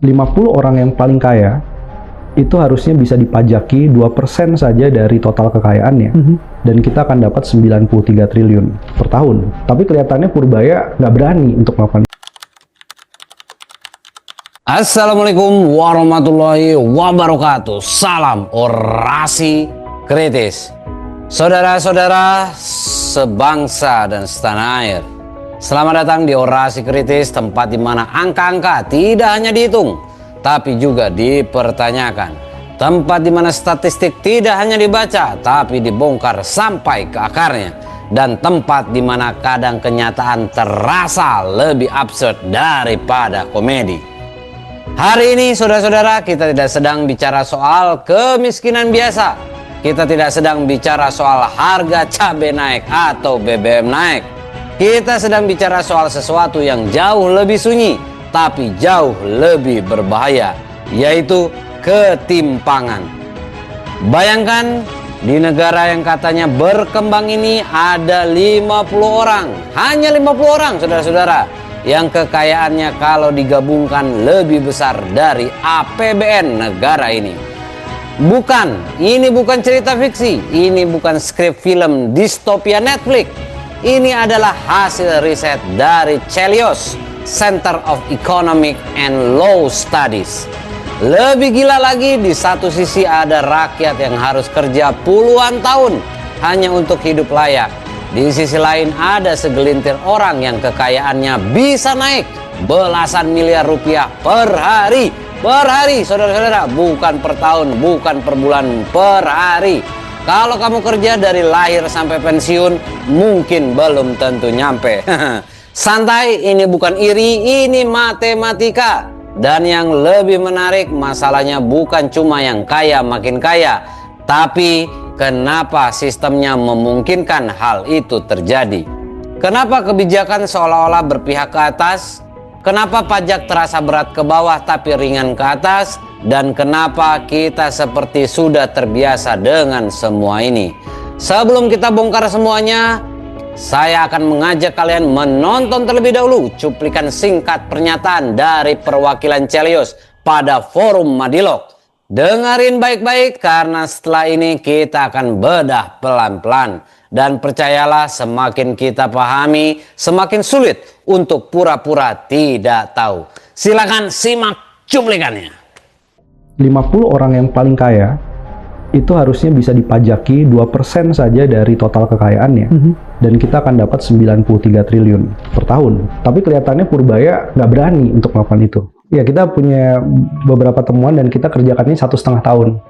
50 orang yang paling kaya itu harusnya bisa dipajaki 2% saja dari total kekayaannya. Dan kita akan dapat 93 triliun per tahun. Tapi kelihatannya Purbaya nggak berani untuk melakukan. Assalamualaikum warahmatullahi wabarakatuh. Salam orasi kritis. Saudara-saudara sebangsa dan setanah air, selamat datang di Orasi Kritis, tempat di mana angka-angka tidak hanya dihitung, tapi juga dipertanyakan. Tempat di mana statistik tidak hanya dibaca, tapi dibongkar sampai ke akarnya. Dan tempat di mana kadang kenyataan terasa lebih absurd daripada komedi. Hari ini, saudara-saudara, kita tidak sedang bicara soal kemiskinan biasa. Kita tidak sedang bicara soal harga cabai naik atau BBM naik. Kita sedang bicara soal sesuatu yang jauh lebih sunyi, tapi jauh lebih berbahaya, yaitu ketimpangan. Bayangkan, di negara yang katanya berkembang ini ada 50 orang, hanya 50 orang, saudara-saudara, yang kekayaannya kalau digabungkan lebih besar dari APBN negara ini. Ini bukan cerita fiksi, ini bukan skrip film distopia Netflix. Ini adalah hasil riset dari Chelios, Center of Economic and Law Studies. Lebih gila lagi, di satu sisi ada rakyat yang harus kerja puluhan tahun hanya untuk hidup layak. Di sisi lain ada segelintir orang yang kekayaannya bisa naik belasan miliar rupiah per hari. Per hari, saudara-saudara, bukan per tahun, bukan per bulan, per hari. Kalau kamu kerja dari lahir sampai pensiun, mungkin belum tentu nyampe. Santai, ini bukan iri, ini matematika. Dan yang lebih menarik, masalahnya bukan cuma yang kaya makin kaya, tapi kenapa sistemnya memungkinkan hal itu terjadi. Kenapa kebijakan seolah-olah berpihak ke atas? Kenapa pajak terasa berat ke bawah tapi ringan ke atas? Dan kenapa kita seperti sudah terbiasa dengan semua ini? Sebelum kita bongkar semuanya, saya akan mengajak kalian menonton terlebih dahulu cuplikan singkat pernyataan dari perwakilan Chelios pada forum Madilog. Dengerin baik-baik karena setelah ini kita akan bedah pelan-pelan. Dan percayalah, semakin kita pahami, semakin sulit untuk pura-pura tidak tahu. Silakan simak cuplikannya. 50 orang yang paling kaya itu harusnya bisa dipajaki 2% saja dari total kekayaannya. Dan kita akan dapat 93 triliun per tahun. Tapi kelihatannya Purbaya nggak berani untuk melakukan itu. Ya, kita punya beberapa temuan dan kita kerjakannya 1,5 tahun.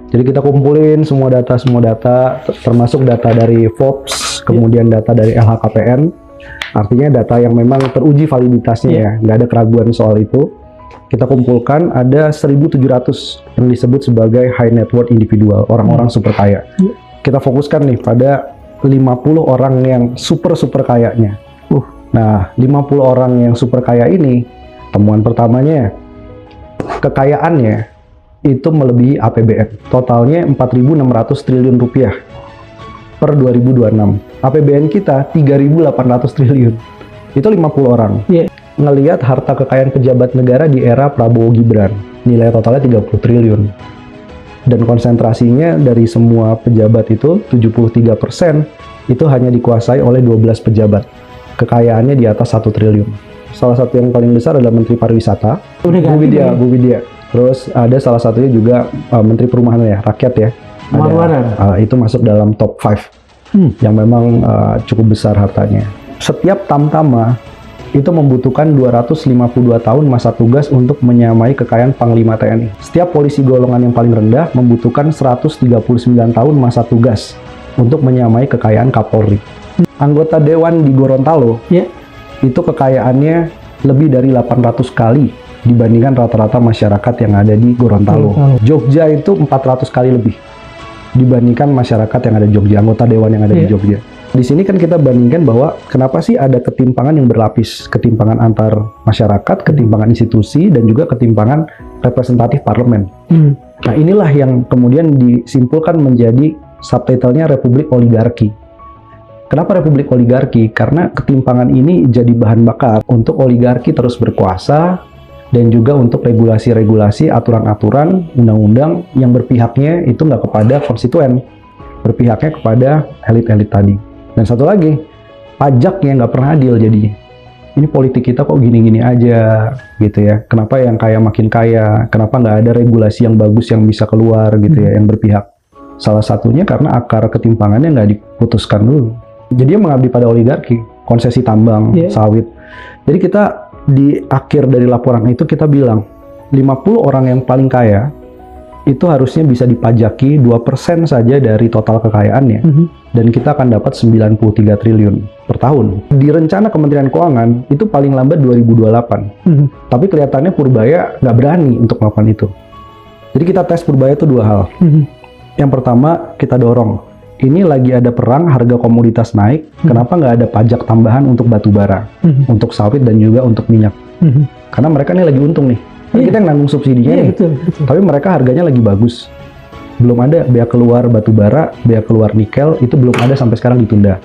Jadi kita kumpulin semua data, termasuk data dari Forbes, kemudian data dari LHKPN. Artinya data yang memang teruji validitasnya ya, nggak ada keraguan soal itu. Kita kumpulkan ada 1.700 yang disebut sebagai high net worth individual, orang-orang super kaya. Kita fokuskan nih pada 50 orang yang super kayanya. Nah, 50 orang yang super kaya ini, temuan pertamanya, kekayaannya itu melebihi APBN. Totalnya 4.600 triliun rupiah per 2026. APBN kita 3.800 triliun. Itu 50 orang. Ngelihat harta kekayaan pejabat negara di era Prabowo Gibran, nilai totalnya 30 triliun. Dan konsentrasinya dari semua pejabat itu 73% itu hanya dikuasai oleh 12 pejabat. Kekayaannya di atas 1 triliun. Salah satu yang paling besar adalah Menteri Pariwisata, Bu Widya. Terus ada salah satunya juga Menteri Perumahan ya, Rakyat ya. Itu masuk dalam top 5 yang memang cukup besar hartanya. Setiap tamtama itu membutuhkan 252 tahun masa tugas untuk menyamai kekayaan Panglima TNI. Setiap polisi golongan yang paling rendah membutuhkan 139 tahun masa tugas untuk menyamai kekayaan Kapolri. Anggota Dewan di Gorontalo itu kekayaannya lebih dari 800 kali dibandingkan rata-rata masyarakat yang ada di Gorontalo. Jogja itu 400 kali lebih dibandingkan masyarakat yang ada di Jogja, anggota dewan yang ada di Jogja. Di sini kan kita bandingkan bahwa kenapa sih ada ketimpangan yang berlapis, ketimpangan antar masyarakat, ketimpangan institusi, dan juga ketimpangan representatif parlemen. Nah, inilah yang kemudian disimpulkan menjadi subtitlenya Republik Oligarki. Kenapa Republik Oligarki? Karena ketimpangan ini jadi bahan bakar untuk oligarki terus berkuasa, dan juga untuk regulasi-regulasi, aturan-aturan, undang-undang yang berpihaknya itu nggak kepada konstituen, berpihaknya kepada elit-elit tadi. Dan satu lagi, pajaknya nggak pernah adil jadinya. Ini politik kita kok gini-gini aja gitu ya. Kenapa yang kaya makin kaya? Kenapa nggak ada regulasi yang bagus yang bisa keluar gitu ya, yang berpihak? Salah satunya karena akar ketimpangannya nggak diputuskan dulu. Jadi mengabdi pada oligarki, konsesi tambang, sawit. Jadi kita di akhir dari laporan itu kita bilang 50 orang yang paling kaya itu harusnya bisa dipajaki 2% saja dari total kekayaannya, dan kita akan dapat 93 triliun per tahun. Di rencana Kementerian Keuangan itu paling lambat 2028, tapi kelihatannya Purbaya nggak berani untuk melakukan itu. Jadi kita tes Purbaya itu dua hal. Yang pertama, kita dorong, ini lagi ada perang, harga komoditas naik, kenapa nggak ada pajak tambahan untuk batu bara, untuk sawit dan juga untuk minyak? Karena mereka ini lagi untung nih. Kita yang nanggung subsidinya nih, betul. Tapi mereka harganya lagi bagus. Belum ada bea keluar batu bara, bea keluar nikel, itu belum ada sampai sekarang, ditunda.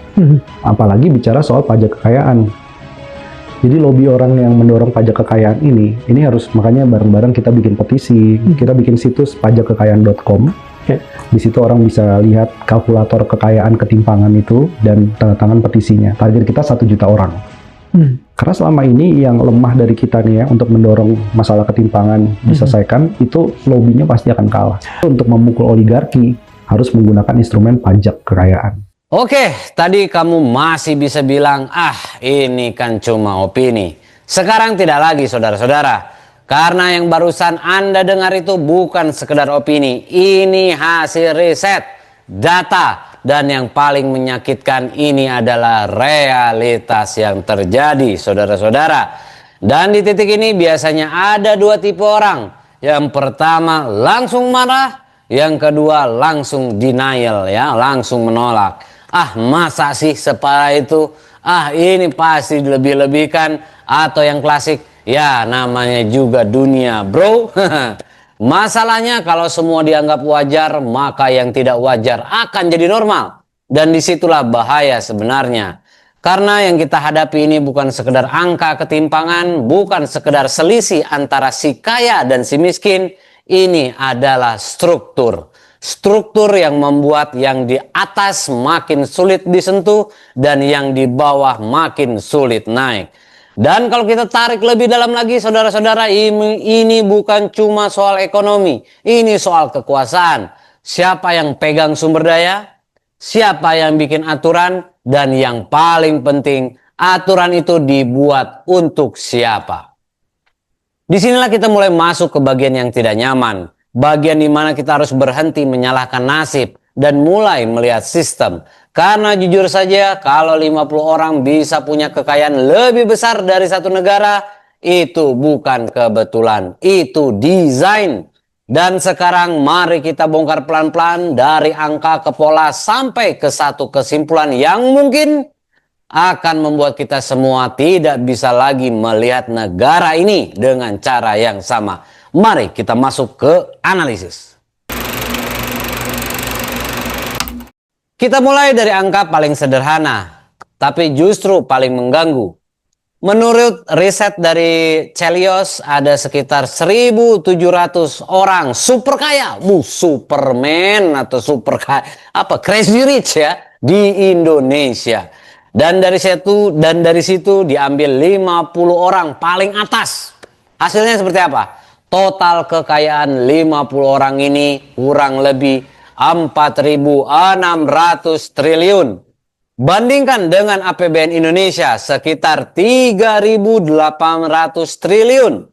Apalagi bicara soal pajak kekayaan. Jadi lobby orang yang mendorong pajak kekayaan ini harus, makanya bareng-bareng kita bikin petisi, kita bikin situs pajakkekayaan.com. Di situ orang bisa lihat kalkulator kekayaan ketimpangan itu dan tanda tangan petisinya. Target kita 1 juta orang. Karena selama ini yang lemah dari kita nih ya untuk mendorong masalah ketimpangan diselesaikan, itu lobbynya pasti akan kalah. Untuk memukul oligarki harus menggunakan instrumen pajak kekayaan. Oke, tadi kamu masih bisa bilang, ini kan cuma opini. Sekarang tidak lagi, saudara-saudara. Karena yang barusan Anda dengar itu bukan sekedar opini. Ini hasil riset, data. Dan yang paling menyakitkan, ini adalah realitas yang terjadi, saudara-saudara. Dan di titik ini biasanya ada dua tipe orang. Yang pertama langsung marah, yang kedua langsung denial, ya, langsung menolak. Masa sih separah itu? Ini pasti dilebih-lebihkan. Atau yang klasik, ya namanya juga dunia, bro. Masalahnya kalau semua dianggap wajar, maka yang tidak wajar akan jadi normal. Dan disitulah bahaya sebenarnya. Karena yang kita hadapi ini bukan sekedar angka ketimpangan, bukan sekedar selisih antara si kaya dan si miskin. Ini adalah struktur. Struktur yang membuat yang di atas makin sulit disentuh dan yang di bawah makin sulit naik. Dan kalau kita tarik lebih dalam lagi, saudara-saudara, ini bukan cuma soal ekonomi. Ini soal kekuasaan. Siapa yang pegang sumber daya? Siapa yang bikin aturan? Dan yang paling penting, aturan itu dibuat untuk siapa? Disinilah kita mulai masuk ke bagian yang tidak nyaman. Bagian di mana kita harus berhenti menyalahkan nasib dan mulai melihat sistem. Karena jujur saja, kalau 50 orang bisa punya kekayaan lebih besar dari satu negara, itu bukan kebetulan, itu desain. Dan sekarang mari kita bongkar pelan-pelan dari angka ke pola sampai ke satu kesimpulan yang mungkin akan membuat kita semua tidak bisa lagi melihat negara ini dengan cara yang sama. Mari kita masuk ke analisis. Kita mulai dari angka paling sederhana, tapi justru paling mengganggu. Menurut riset dari Celios, ada sekitar 1.700 orang super kaya, Superman atau super kaya, crazy rich ya, di Indonesia. Dan dari situ diambil 50 orang paling atas. Hasilnya seperti apa? Total kekayaan 50 orang ini kurang lebih 4.600 triliun. Bandingkan dengan APBN Indonesia sekitar 3.800 triliun.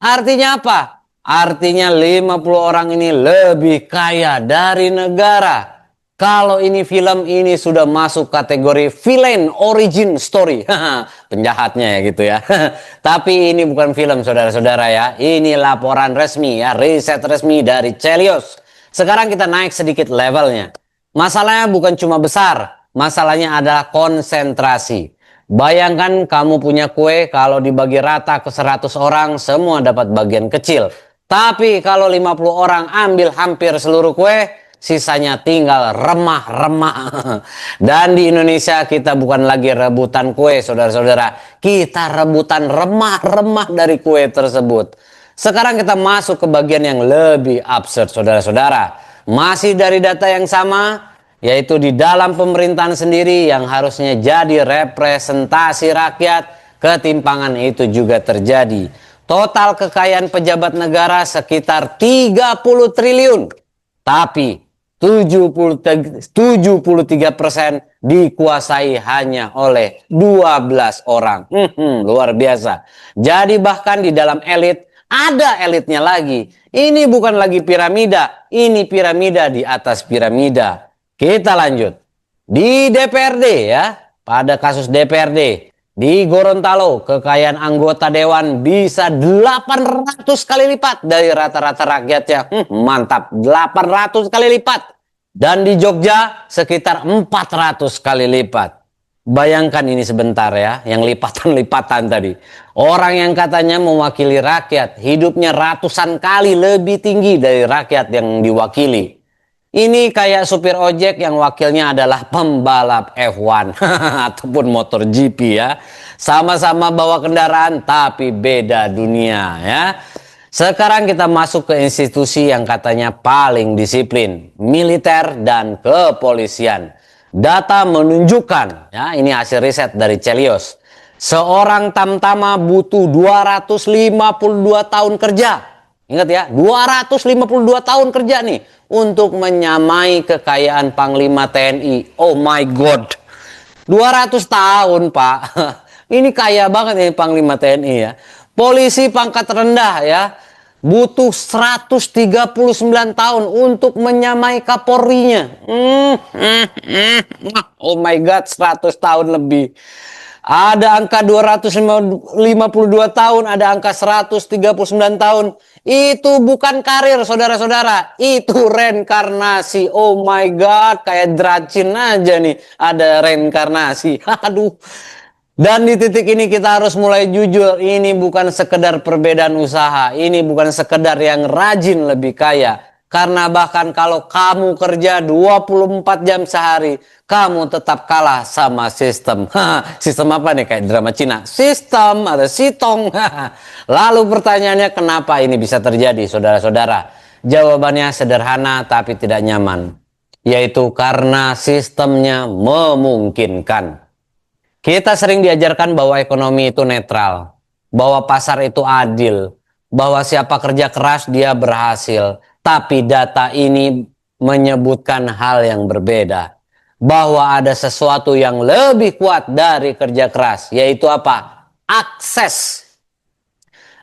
Artinya apa? Artinya 50 orang ini lebih kaya dari negara. Kalau ini film, ini sudah masuk kategori villain origin story. Penjahatnya ya gitu ya. Tapi ini bukan film, saudara-saudara ya. Ini laporan resmi ya, riset resmi dari Celios. Sekarang kita naik sedikit levelnya. Masalahnya bukan cuma besar, masalahnya adalah konsentrasi. Bayangkan kamu punya kue, kalau dibagi rata ke 100 orang, semua dapat bagian kecil. Tapi kalau 50 orang ambil hampir seluruh kue, sisanya tinggal remah-remah. Dan di Indonesia kita bukan lagi rebutan kue, saudara-saudara. Kita rebutan remah-remah dari kue tersebut. Sekarang kita masuk ke bagian yang lebih absurd, saudara-saudara. Masih dari data yang sama, yaitu di dalam pemerintahan sendiri yang harusnya jadi representasi rakyat, ketimpangan itu juga terjadi. Total kekayaan pejabat negara sekitar 30 triliun. Tapi 73% dikuasai hanya oleh 12 orang. Luar biasa. Jadi bahkan di dalam elit ada elitnya lagi. Ini bukan lagi piramida, ini piramida di atas piramida. Kita lanjut. Di DPRD ya, pada kasus DPRD. Di Gorontalo, kekayaan anggota dewan bisa 800 kali lipat dari rata-rata rakyatnya. Mantap, 800 kali lipat. Dan di Jogja sekitar 400 kali lipat. Bayangkan ini sebentar ya, yang lipatan-lipatan tadi. Orang yang katanya mewakili rakyat, hidupnya ratusan kali lebih tinggi dari rakyat yang diwakili. Ini kayak supir ojek yang wakilnya adalah pembalap F1 ataupun motor GP ya. Sama-sama bawa kendaraan tapi beda dunia ya. Sekarang kita masuk ke institusi yang katanya paling disiplin, militer dan kepolisian. Data menunjukkan, ya ini hasil riset dari Celios, seorang tamtama butuh 252 tahun kerja. Ingat ya, 252 tahun kerja nih untuk menyamai kekayaan Panglima TNI. Oh my God. 200 tahun, Pak. Ini kaya banget ini Panglima TNI ya. Polisi pangkat rendah ya, butuh 139 tahun untuk menyamai Kapolrinya. Oh my God, 100 tahun lebih. Ada angka 252 tahun, ada angka 139 tahun. Itu bukan karir, saudara-saudara. Itu reinkarnasi. Oh my God, kayak Dracin aja nih. Ada reinkarnasi. Aduh. Dan di titik ini kita harus mulai jujur. Ini bukan sekedar perbedaan usaha. Ini bukan sekedar yang rajin lebih kaya. Karena bahkan kalau kamu kerja 24 jam sehari, kamu tetap kalah sama sistem. Sistem apa nih, kayak drama Cina? Sistem atau sitong. Lalu pertanyaannya, kenapa ini bisa terjadi, saudara-saudara? Jawabannya sederhana tapi tidak nyaman. Yaitu karena sistemnya memungkinkan. Kita sering diajarkan bahwa ekonomi itu netral. Bahwa pasar itu adil. Bahwa siapa kerja keras dia berhasil. Tapi data ini menyebutkan hal yang berbeda. Bahwa ada sesuatu yang lebih kuat dari kerja keras. Yaitu apa? Akses.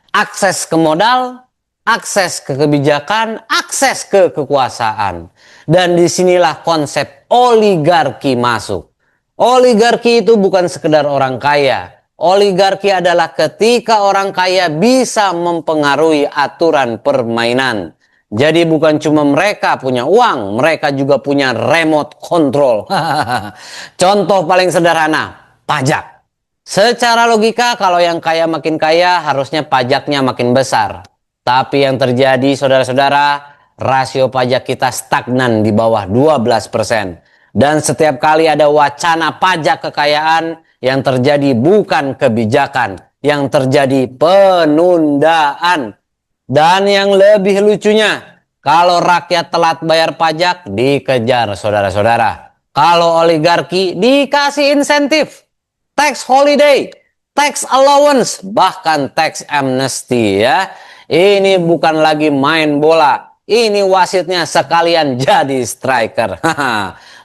Akses ke modal, akses ke kebijakan, akses ke kekuasaan. Dan disinilah konsep oligarki masuk. Oligarki itu bukan sekedar orang kaya. Oligarki adalah ketika orang kaya bisa mempengaruhi aturan permainan. Jadi bukan cuma mereka punya uang, mereka juga punya remote control. Contoh paling sederhana, pajak. Secara logika kalau yang kaya makin kaya harusnya pajaknya makin besar. Tapi yang terjadi saudara-saudara, rasio pajak kita stagnan di bawah 12%. Dan setiap kali ada wacana pajak kekayaan, yang terjadi bukan kebijakan, yang terjadi penundaan. Dan yang lebih lucunya, kalau rakyat telat bayar pajak, dikejar saudara-saudara. Kalau oligarki, dikasih insentif, tax holiday, tax allowance, bahkan tax amnesty ya. Ini bukan lagi main bola, ini wasitnya sekalian jadi striker.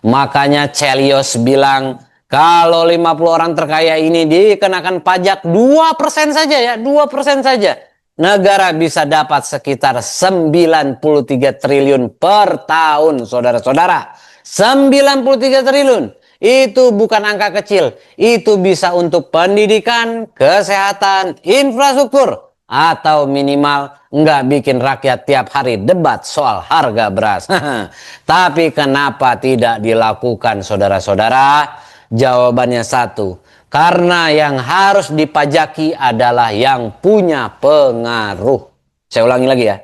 Makanya Celios bilang, kalau 50 orang terkaya ini dikenakan pajak 2% saja ya, 2% saja. Negara bisa dapat sekitar 93 triliun per tahun, saudara-saudara. 93 triliun. Itu bukan angka kecil. Itu bisa untuk pendidikan, kesehatan, infrastruktur. Atau minimal nggak bikin rakyat tiap hari debat soal harga beras. Tapi kenapa tidak dilakukan, saudara-saudara? Jawabannya satu. Karena yang harus dipajaki adalah yang punya pengaruh. Saya ulangi lagi ya.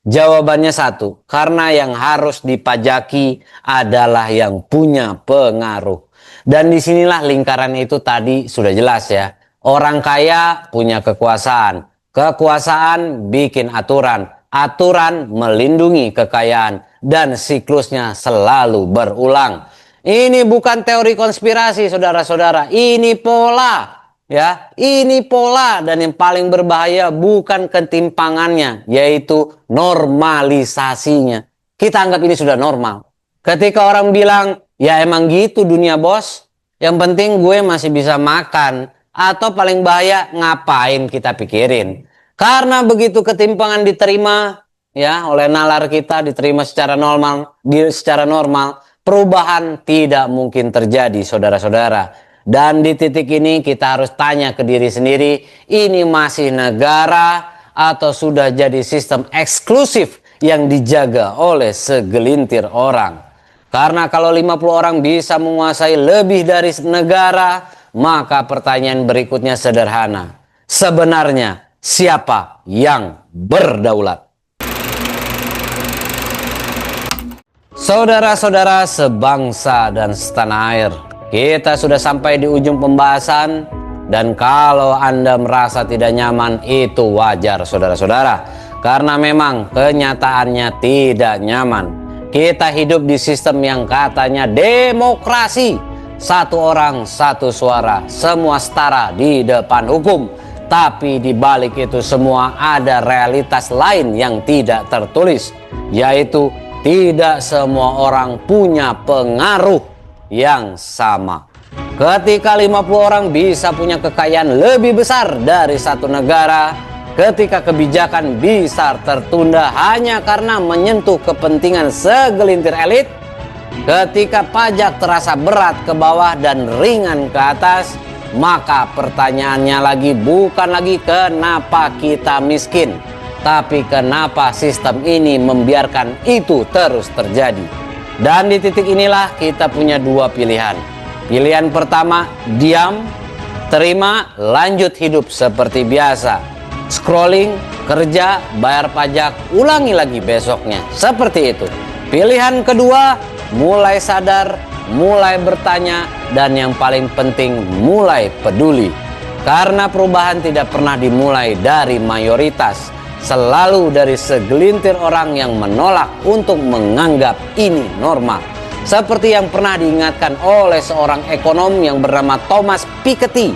Jawabannya satu, karena yang harus dipajaki adalah yang punya pengaruh. Dan disinilah lingkaran itu tadi sudah jelas ya. Orang kaya punya kekuasaan, kekuasaan bikin aturan, aturan melindungi kekayaan, dan siklusnya selalu berulang. Ini bukan teori konspirasi saudara-saudara, ini pola. Ya, ini pola, dan yang paling berbahaya bukan ketimpangannya, yaitu normalisasinya. Kita anggap ini sudah normal. Ketika orang bilang, ya emang gitu dunia bos, yang penting gue masih bisa makan, atau paling bahaya ngapain kita pikirin. Karena begitu ketimpangan diterima ya oleh nalar kita, diterima secara normal, perubahan tidak mungkin terjadi saudara-saudara. Dan di titik ini kita harus tanya ke diri sendiri, ini masih negara atau sudah jadi sistem eksklusif yang dijaga oleh segelintir orang? Karena kalau 50 orang bisa menguasai lebih dari negara, maka pertanyaan berikutnya sederhana. Sebenarnya siapa yang berdaulat? Saudara-saudara sebangsa dan setanah air, kita sudah sampai di ujung pembahasan, dan kalau Anda merasa tidak nyaman itu wajar saudara-saudara, karena memang kenyataannya tidak nyaman. Kita hidup di sistem yang katanya demokrasi, satu orang satu suara, semua setara di depan hukum. Tapi di balik itu semua ada realitas lain yang tidak tertulis, yaitu tidak semua orang punya pengaruh yang sama. Ketika 50 orang bisa punya kekayaan lebih besar dari satu negara, ketika kebijakan bisa tertunda hanya karena menyentuh kepentingan segelintir elit, ketika pajak terasa berat ke bawah dan ringan ke atas, maka pertanyaannya lagi bukan lagi kenapa kita miskin, tapi kenapa sistem ini membiarkan itu terus terjadi. Dan di titik inilah kita punya dua pilihan. Pilihan pertama, diam, terima, lanjut hidup seperti biasa. Scrolling, kerja, bayar pajak, ulangi lagi besoknya. Seperti itu. Pilihan kedua, mulai sadar, mulai bertanya, dan yang paling penting, mulai peduli. Karena perubahan tidak pernah dimulai dari mayoritas, selalu dari segelintir orang yang menolak untuk menganggap ini normal. Seperti yang pernah diingatkan oleh seorang ekonom yang bernama Thomas Piketty,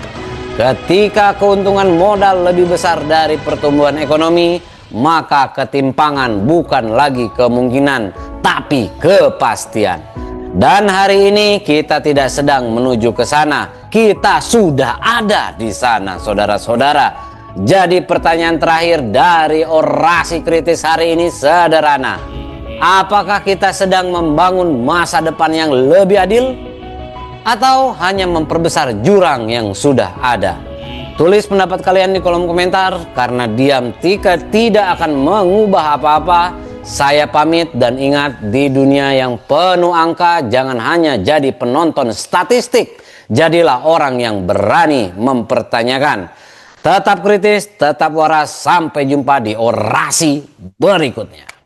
ketika keuntungan modal lebih besar dari pertumbuhan ekonomi, maka ketimpangan bukan lagi kemungkinan, tapi kepastian. Dan hari ini kita tidak sedang menuju ke sana, kita sudah ada di sana saudara-saudara. Jadi pertanyaan terakhir dari orasi kritis hari ini sederhana. Apakah kita sedang membangun masa depan yang lebih adil, atau hanya memperbesar jurang yang sudah ada? Tulis pendapat kalian di kolom komentar, karena diam tidak akan mengubah apa-apa. Saya pamit, dan ingat, di dunia yang penuh angka jangan hanya jadi penonton statistik, jadilah orang yang berani mempertanyakan. Tetap kritis, tetap waras. Sampai jumpa di orasi berikutnya.